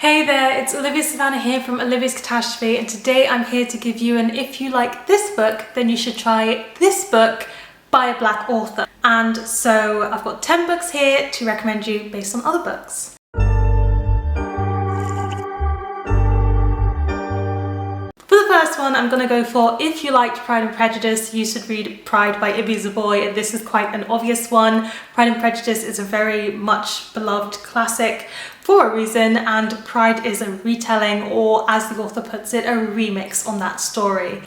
Hey there, it's Olivia-Savannah here from Olivia's Catastrophe, and today I'm here to give you an if you like this book, then you should try this book by a black author. And so I've got 10 books here to recommend you based on other books. For the first one, I'm going to go for if you liked Pride and Prejudice, you should read Pride by Ibi Zoboi, and this is quite an obvious one. Pride and Prejudice is a very much beloved classic for a reason, and Pride is a retelling, or as the author puts it, a remix on that story.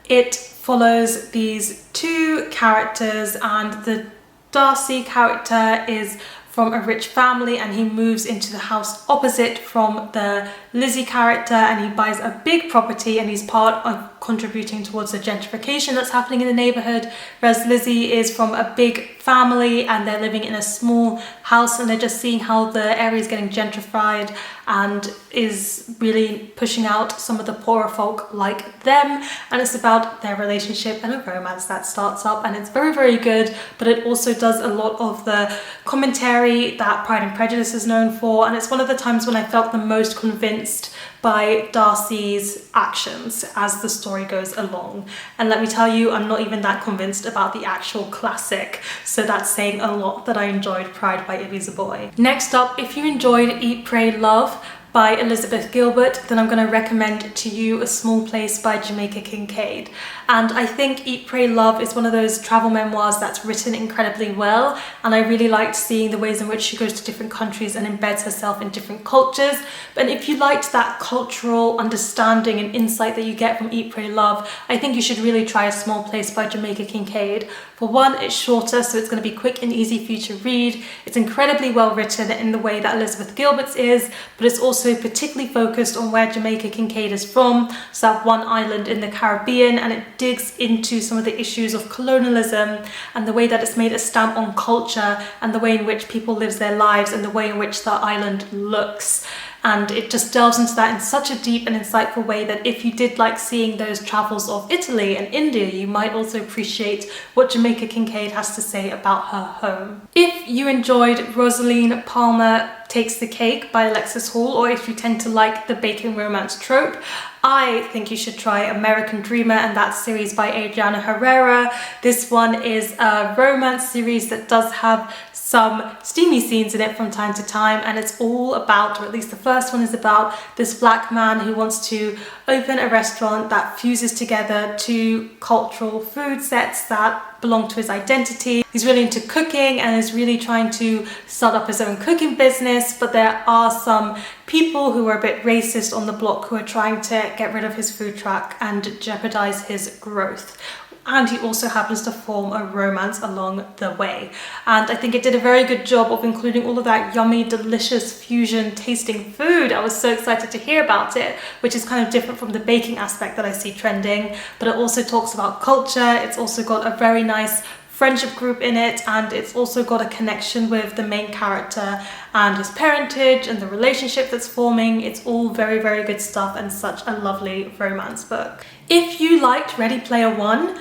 It follows these two characters, and the Darcy character is from a rich family and he moves into the house opposite from the Lizzie character, and he buys a big property and he's part of contributing towards the gentrification that's happening in the neighborhood, whereas Lizzie is from a big family and they're living in a small house and they're just seeing how the area is getting gentrified and is really pushing out some of the poorer folk like them, and it's about their relationship and a romance that starts up, and it's very, very good, but it also does a lot of the commentary that Pride and Prejudice is known for, and it's one of the times when I felt the most convinced by Darcy's actions as the story goes along. And let me tell you, I'm not even that convinced about the actual classic, so that's saying a lot that I enjoyed Pride by Ibi Zoboi. Next up, if you enjoyed Eat, Pray, Love by Elizabeth Gilbert, then I'm going to recommend to you A Small Place by Jamaica Kincaid. And I think Eat, Pray, Love is one of those travel memoirs that's written incredibly well, and I really liked seeing the ways in which she goes to different countries and embeds herself in different cultures. And if you liked that cultural understanding and insight that you get from Eat, Pray, Love, I think you should really try A Small Place by Jamaica Kincaid. For one, it's shorter, so it's going to be quick and easy for you to read. It's incredibly well written in the way that Elizabeth Gilbert's is, but it's also particularly focused on where Jamaica Kincaid is from, so that one island in the Caribbean, and it digs into some of the issues of colonialism and the way that it's made a stamp on culture and the way in which people live their lives and the way in which the island looks. And it just delves into that in such a deep and insightful way that if you did like seeing those travels of Italy and India, you might also appreciate what Jamaica Kincaid has to say about her home. If you enjoyed Rosaline Palmer Takes the Cake by Alexis Hall, or if you tend to like the baking romance trope, I think you should try American Dreamer, and that series by Adriana Herrera. This one is a romance series that does have some steamy scenes in it from time to time, and it's all about, or at least the first one is about, this black man who wants to open a restaurant that fuses together two cultural food sets that belong to his identity. He's really into cooking and is really trying to start up his own cooking business, but there are some people who are a bit racist on the block who are trying to get rid of his food truck and jeopardize his growth. And he also happens to form a romance along the way. And I think it did a very good job of including all of that yummy, delicious fusion tasting food. I was so excited to hear about it, which is kind of different from the baking aspect that I see trending, but it also talks about culture. It's also got a very nice friendship group in it, and it's also got a connection with the main character and his parentage and the relationship that's forming. It's all very, very good stuff and such a lovely romance book. If you liked Ready Player One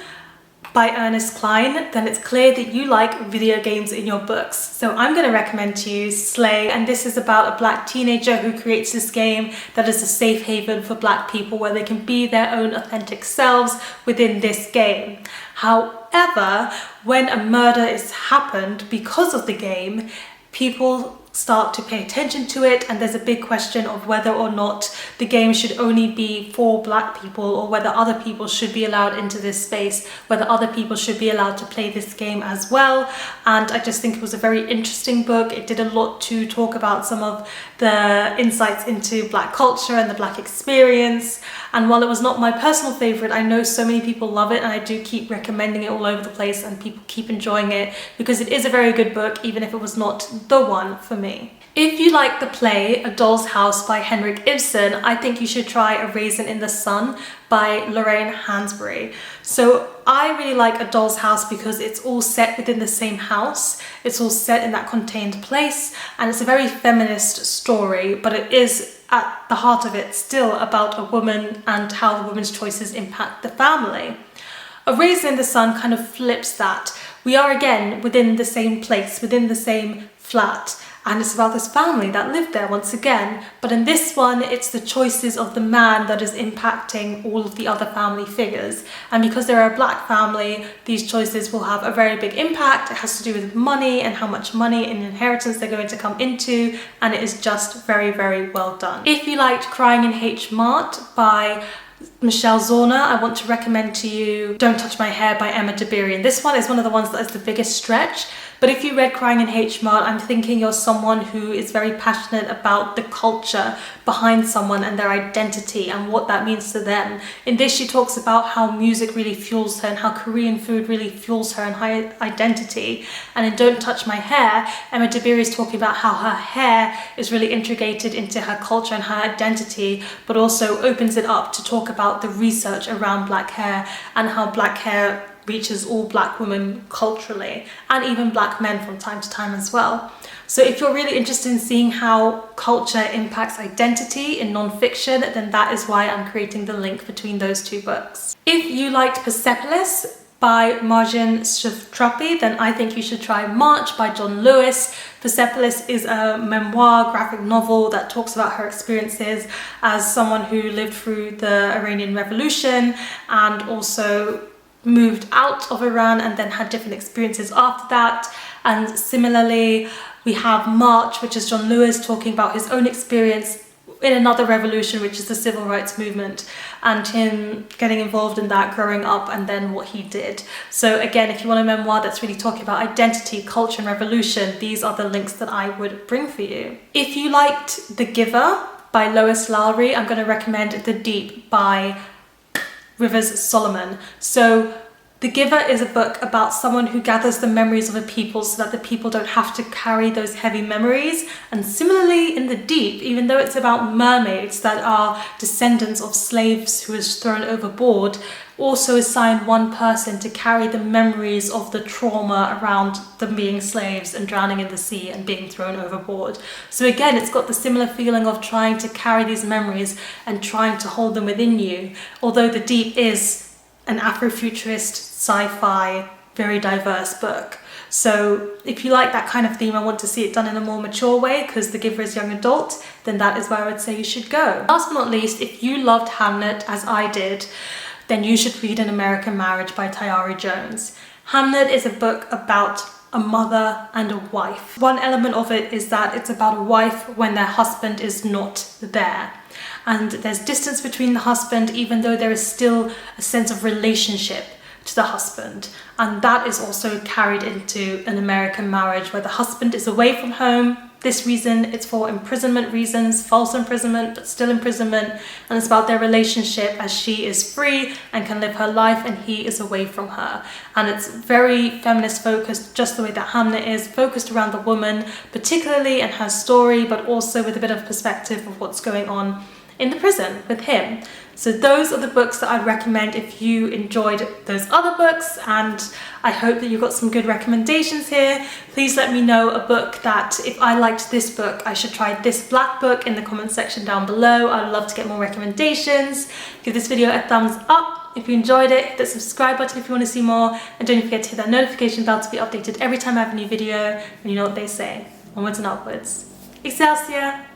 by Ernest Cline, then it's clear that you like video games in your books. So I'm going to recommend to you Slay, and this is about a black teenager who creates this game that is a safe haven for black people where they can be their own authentic selves within this game. However, when a murder is happened because of the game, people start to pay attention to it, and there's a big question of whether or not the game should only be for black people or whether other people should be allowed into this space, whether other people should be allowed to play this game as well. And I just think it was a very interesting book. It did a lot to talk about some of the insights into black culture and the black experience, and while it was not my personal favorite, I know so many people love it, and I do keep recommending it all over the place and people keep enjoying it because it is a very good book, even if it was not the one for me. If you like the play A Doll's House by Henrik Ibsen, I think you should try A Raisin in the Sun by Lorraine Hansberry. So I really like A Doll's House because it's all set within the same house. It's all set in that contained place, and it's a very feminist story, but it is at the heart of it still about a woman and how the woman's choices impact the family. A Raisin in the Sun kind of flips that. We are again within the same place, within the same flat, and it's about this family that lived there once again, but in this one it's the choices of the man that is impacting all of the other family figures. And because they're a black family, these choices will have a very big impact. It has to do with money and how much money and inheritance they're going to come into, and it is just very, very well done. If you liked Crying in H Mart by Michelle Zorna, I want to recommend to you Don't Touch My Hair by Emma Dabiri. And this one is one of the ones that is the biggest stretch. But if you read Crying in H Mart, I'm thinking you're someone who is very passionate about the culture behind someone and their identity and what that means to them. In this, she talks about how music really fuels her and how Korean food really fuels her and her identity. And in Don't Touch My Hair, Emma Dabiri is talking about how her hair is really integrated into her culture and her identity, but also opens it up to talk about the research around black hair and how black hair reaches all black women culturally, and even black men from time to time as well. So if you're really interested in seeing how culture impacts identity in non-fiction, then that is why I'm creating the link between those two books. If you liked Persepolis by Marjane Satrapi, then I think you should try March by John Lewis. Persepolis is a memoir graphic novel that talks about her experiences as someone who lived through the Iranian Revolution and also moved out of Iran and then had different experiences after that. And similarly, we have March, which is John Lewis talking about his own experience in another revolution, which is the civil rights movement, and him getting involved in that growing up and then what he did. So again, if you want a memoir that's really talking about identity, culture and revolution, these are the links that I would bring for you. If you liked The Giver by Lois Lowry, I'm going to recommend The Deep by Rivers Solomon. So The Giver is a book about someone who gathers the memories of a people so that the people don't have to carry those heavy memories. And similarly in The Deep, even though it's about mermaids that are descendants of slaves who was thrown overboard, also assigned one person to carry the memories of the trauma around them being slaves and drowning in the sea and being thrown overboard. So again, it's got the similar feeling of trying to carry these memories and trying to hold them within you. Although The Deep is an Afrofuturist, sci-fi, very diverse book. So if you like that kind of theme, I want to see it done in a more mature way because The Giver is young adult, then that is where I would say you should go. Last but not least, if you loved Hamnet as I did, then you should read An American Marriage by Tayari Jones. Hamnet is a book about a mother and a wife. One element of it is that it's about a wife when their husband is not there. And there's distance between the husband, even though there is still a sense of relationship to the husband. And that is also carried into An American Marriage, where the husband is away from home. This reason, it's for imprisonment reasons, false imprisonment, but still imprisonment. And it's about their relationship as she is free and can live her life and he is away from her. And it's very feminist focused, just the way that Hamnet is, focused around the woman, particularly in her story, but also with a bit of perspective of what's going on in the prison with him. So those are the books that I'd recommend if you enjoyed those other books, and I hope that you got some good recommendations here. Please let me know a book that, if I liked this book, I should try this black book in the comment section down below. I'd love to get more recommendations. Give this video a thumbs up if you enjoyed it, hit the subscribe button if you want to see more, and don't forget to hit that notification bell to be updated every time I have a new video. And you know what they say, onwards and upwards. Excelsior!